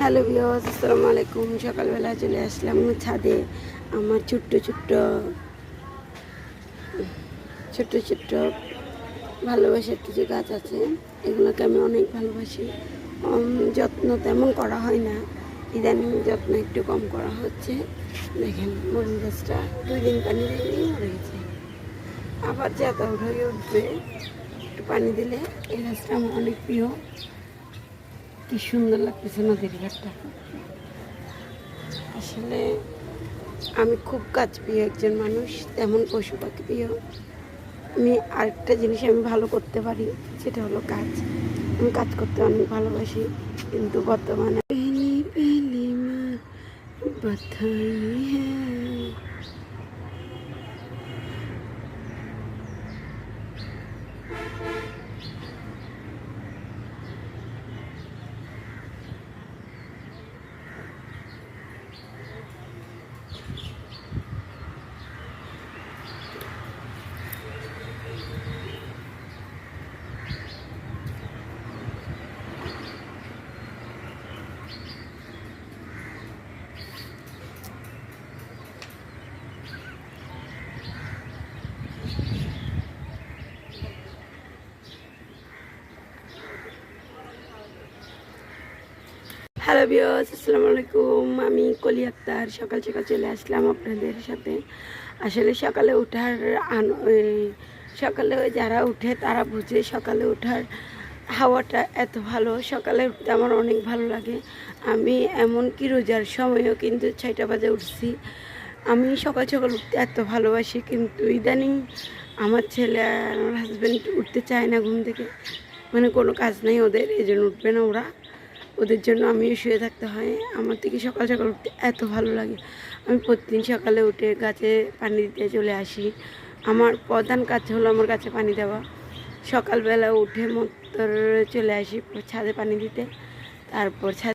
Hello viewers, আসসালামু আলাইকুম। সকালবেলা চলে আসলাম ছাদে। আমার ছোট্ট ছোট্ট ছোট্ট ছোট্ট ভালোবাসার কিছু গাছ আছে, এগুলোকে আমি অনেক ভালোবাসি। যত্ন তেমন করা হয় না, ইদানিং যত্ন একটু কম করা হচ্ছে। দেখেন মরিচ গাছটা 2 দিন পানি দিলেই মরে গেছে, আবার যাতা হয়ে উঠবে। একটু পানি দিলে এই গাছটা আমার অনেক প্রিয়। কি সুন্দর লাগতেছে নদীর ঘাটটা। আসলে আমি খুব কাজ প্রিয় একজন মানুষ, তেমন পশু পাখি প্রিয়। আমি আরেকটা জিনিস আমি ভালো করতে পারি, সেটা হলো কাজ। আমি কাজ করতে অনেক ভালোবাসি, কিন্তু বর্তমানে পেলি পেলি মা বাধাই হ্যাঁ। হ্যালো ভিউয়ার্স, আসসালামু আলাইকুম। আমি কলি আক্তার। সকাল সকাল চলে আসলাম আপনাদের সাথে। আসলে সকালে ওঠার সকালে যারা উঠে তারা বুঝে সকালে ওঠার হাওয়াটা এত ভালো। সকালে উঠতে আমার অনেক ভালো লাগে। আমি এমনকি রোজার সময়ও কিন্তু 6টা বাজে উঠছি। আমি সকাল সকাল উঠতে এত ভালোবাসি, কিন্তু ইদানিং আমার ছেলে আর আমার হাজব্যান্ড উঠতে চায় না ঘুম থেকে। মানে কোনো কাজ নেই ওদের, এই জন্য উঠবে না ওরা। ওদের জন্য আমিও শুয়ে থাকতে হয়। আমার থেকে সকাল সকাল উঠতে এত ভালো লাগে। আমি প্রতিদিন সকালে উঠে গাছে পানি দিতে চলে আসি। আমার প্রধান কাজ হলো আমার গাছে পানি দেওয়া। সকালবেলা উঠে মোটর চলে আসি ছাদে পানি দিতে, তারপর